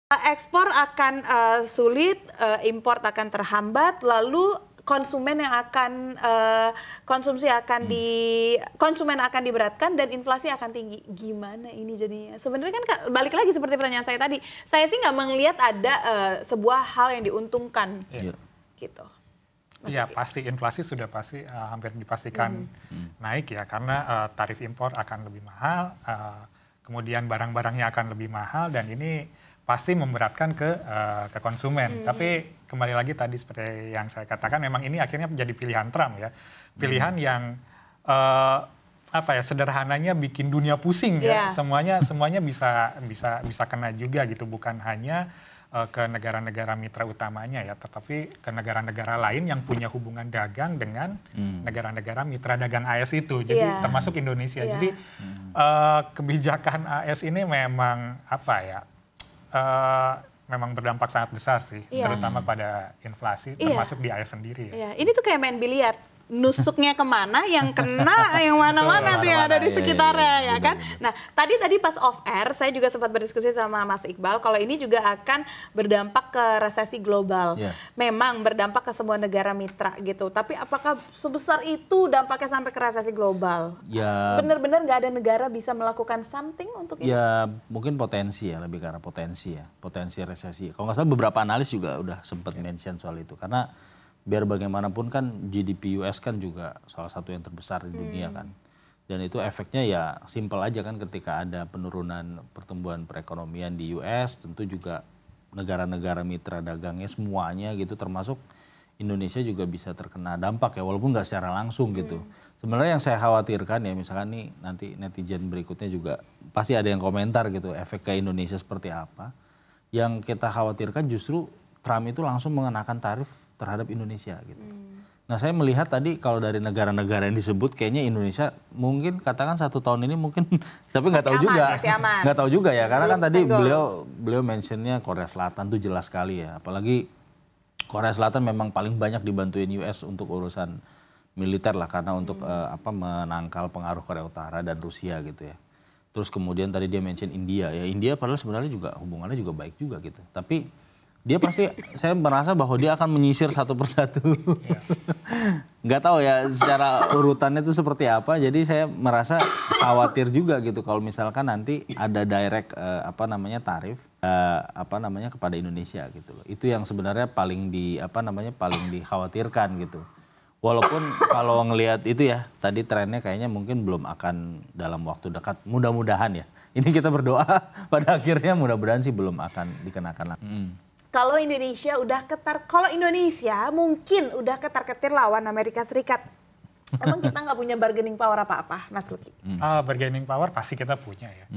Ekspor akan sulit, import akan terhambat, lalu konsumen yang akan konsumen akan diberatkan dan inflasi akan tinggi. Gimana ini jadinya? Sebenarnya kan balik lagi seperti pertanyaan saya tadi. Saya sih nggak melihat ada sebuah hal yang diuntungkan, gitu. Iya, pasti inflasi sudah pasti hampir dipastikan naik ya, karena tarif impor akan lebih mahal, kemudian barang-barangnya akan lebih mahal, dan ini pasti memberatkan ke konsumen. Tapi kembali lagi tadi seperti yang saya katakan, memang ini akhirnya menjadi pilihan Trump ya, pilihan yang sederhananya bikin dunia pusing ya. Semuanya bisa kena juga gitu, bukan hanya ke negara-negara mitra utamanya ya, tetapi ke negara-negara lain yang punya hubungan dagang dengan negara-negara mitra dagang AS itu. Jadi termasuk Indonesia. Jadi kebijakan AS ini memang memang berdampak sangat besar sih, terutama pada inflasi, termasuk di AS sendiri ya. Ini tuh kayak main biliar. Nusuknya kemana, yang kena, yang mana-mana tuh yang ada di sekitarnya, ya kan? Nah, tadi pas off air, saya juga sempat berdiskusi sama Mas Iqbal, kalau ini juga akan berdampak ke resesi global. Memang berdampak ke semua negara mitra gitu, tapi apakah sebesar itu dampaknya sampai ke resesi global? Ya, benar-benar nggak ada negara bisa melakukan something untuk itu? Ya, mungkin potensi ya, lebih karena potensi ya, potensi resesi. Kalau nggak salah beberapa analis juga udah sempat mention soal itu, karena biar bagaimanapun kan GDP US kan juga salah satu yang terbesar di dunia kan. Dan itu efeknya ya simpel aja kan, ketika ada penurunan pertumbuhan perekonomian di US, tentu juga negara-negara mitra dagangnya semuanya gitu, termasuk Indonesia juga bisa terkena dampak ya, walaupun nggak secara langsung gitu. Sebenarnya yang saya khawatirkan ya, misalkan nih nanti netizen berikutnya juga pasti ada yang komentar gitu, efek ke Indonesia seperti apa. Yang kita khawatirkan justru Trump itu langsung mengenakan tarif terhadap Indonesia gitu. Nah, saya melihat tadi kalau dari negara-negara yang disebut, kayaknya Indonesia mungkin katakan 1 tahun ini mungkin, tapi nggak tahu juga, nggak tahu juga ya, karena kan tadi beliau mentionnya Korea Selatan tuh jelas sekali ya, apalagi Korea Selatan memang paling banyak dibantuin US untuk urusan militer lah, karena untuk menangkal pengaruh Korea Utara dan Rusia gitu ya. Terus kemudian tadi dia mention India ya, India padahal sebenarnya juga hubungannya juga baik juga gitu, tapi dia pasti, saya merasa bahwa dia akan menyisir satu persatu. Nggak tahu ya secara urutannya itu seperti apa. Jadi saya merasa khawatir juga gitu kalau misalkan nanti ada direct tarif kepada Indonesia gitu loh. Itu yang sebenarnya paling dikhawatirkan gitu. Walaupun kalau ngelihat itu ya, tadi trennya kayaknya mungkin belum akan dalam waktu dekat. Mudah-mudahan ya. Ini kita berdoa pada akhirnya mudah-mudahan sih belum akan dikenakan. Kalau Indonesia mungkin udah ketar-ketir lawan Amerika Serikat. Emang kita nggak punya bargaining power apa-apa, Mas Luki? Bargaining power pasti kita punya ya.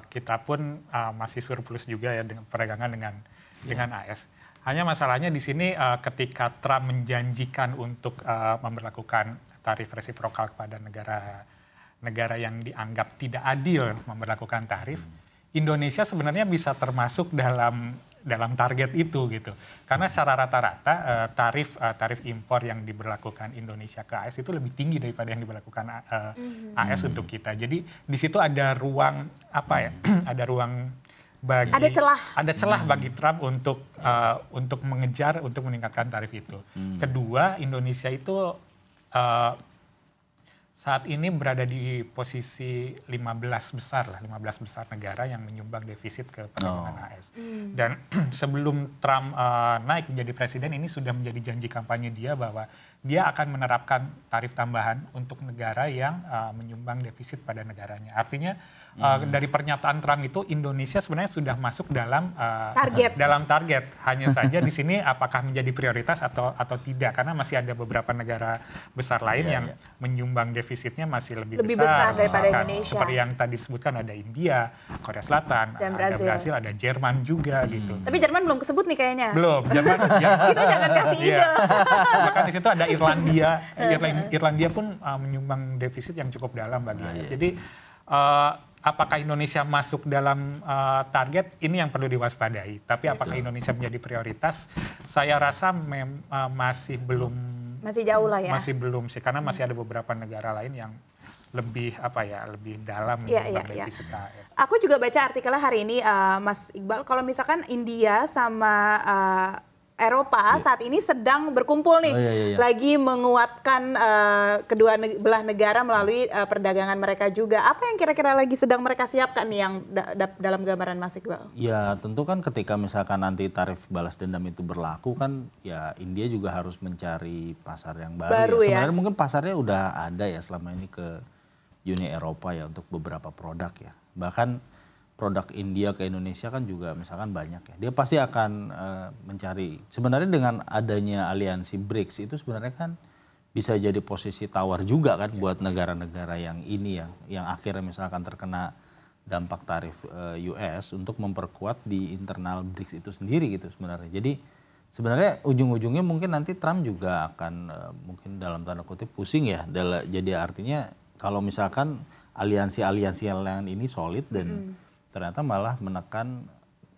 Kita pun masih surplus juga ya dengan perdagangan dengan AS. Hanya masalahnya di sini ketika Trump menjanjikan untuk memberlakukan tarif resiprokal kepada negara yang dianggap tidak adil memberlakukan tarif, Indonesia sebenarnya bisa termasuk dalam target itu gitu, karena secara rata-rata tarif impor yang diberlakukan Indonesia ke AS itu lebih tinggi daripada yang diberlakukan AS untuk kita. Jadi di situ ada ruang ada ruang bagi ada celah bagi Trump untuk mengejar, untuk meningkatkan tarif itu. Kedua, Indonesia itu saat ini berada di posisi 15 besar negara yang menyumbang defisit ke perdagangan AS. Dan sebelum Trump naik menjadi presiden, ini sudah menjadi janji kampanye dia bahwa dia akan menerapkan tarif tambahan untuk negara yang menyumbang defisit pada negaranya. Artinya dari pernyataan Trump itu Indonesia sebenarnya sudah masuk dalam target. Hanya saja di sini apakah menjadi prioritas atau tidak, karena masih ada beberapa negara besar lain yang menyumbang defisitnya masih lebih besar daripada Indonesia. Seperti yang tadi disebutkan, ada India, Korea Selatan, ada Brasil, ada Jerman juga gitu. Tapi Jerman belum kesebut nih kayaknya. Belum, Jerman. Kita jangan kasih ide. Bahkan di situ ada Irlandia. Irlandia pun menyumbang defisit yang cukup dalam bagi AS. Jadi apakah Indonesia masuk dalam target, ini yang perlu diwaspadai. Tapi apakah Indonesia menjadi prioritas, saya rasa masih belum. Masih jauh lah ya. Masih belum sih, karena masih ada beberapa negara lain yang lebih lebih dalam Bang Devi serta AS. Aku juga baca artikelnya hari ini, Mas Iqbal, kalau misalkan India sama Eropa saat ini sedang berkumpul nih, lagi menguatkan kedua belah negara melalui perdagangan mereka juga. Apa yang kira-kira lagi sedang mereka siapkan nih yang dalam gambaran Mas Iqbal? Ya tentu kan ketika misalkan nanti tarif balas dendam itu berlaku kan, ya India juga harus mencari pasar yang baru ya. Sebenarnya mungkin pasarnya udah ada ya selama ini ke Uni Eropa ya untuk beberapa produk ya. Bahkan produk India ke Indonesia kan juga misalkan banyak ya. Dia pasti akan mencari, sebenarnya dengan adanya aliansi BRICS itu sebenarnya kan bisa jadi posisi tawar juga kan buat negara-negara yang ini yang akhirnya misalkan terkena dampak tarif US untuk memperkuat di internal BRICS itu sendiri gitu sebenarnya. Jadi sebenarnya ujung-ujungnya mungkin nanti Trump juga akan mungkin dalam tanda kutip pusing ya. Jadi artinya kalau misalkan aliansi-aliansi yang ini solid dan ternyata malah menekan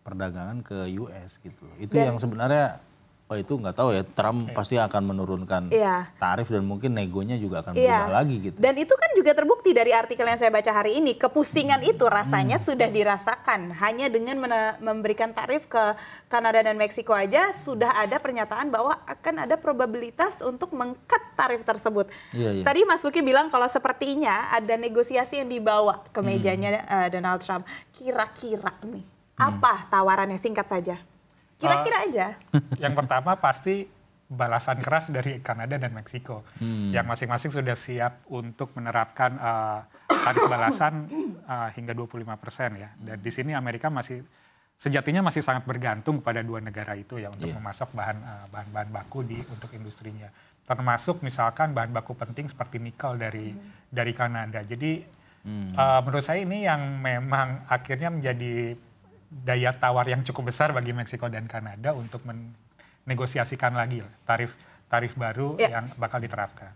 perdagangan ke US gitu. Itu yang sebenarnya itu nggak tahu ya, Trump pasti akan menurunkan tarif dan mungkin negonya juga akan berubah lagi gitu. Dan itu kan juga terbukti dari artikel yang saya baca hari ini, kepusingan itu rasanya sudah dirasakan. Hanya dengan memberikan tarif ke Kanada dan Meksiko aja sudah ada pernyataan bahwa akan ada probabilitas untuk meng-cut tarif tersebut. Tadi Mas Luki bilang kalau sepertinya ada negosiasi yang dibawa ke mejanya Donald Trump. Kira-kira nih, apa tawarannya, singkat saja? Kira-kira aja. Yang pertama pasti balasan keras dari Kanada dan Meksiko. Yang masing-masing sudah siap untuk menerapkan tarif balasan hingga 25% ya. Dan di sini Amerika sejatinya masih sangat bergantung pada dua negara itu ya untuk memasok bahan-bahan baku untuk industrinya. Termasuk misalkan bahan baku penting seperti nikel dari Kanada. Jadi menurut saya ini yang memang akhirnya menjadi daya tawar yang cukup besar bagi Meksiko dan Kanada untuk menegosiasikan lagi tarif baru yang bakal diterapkan.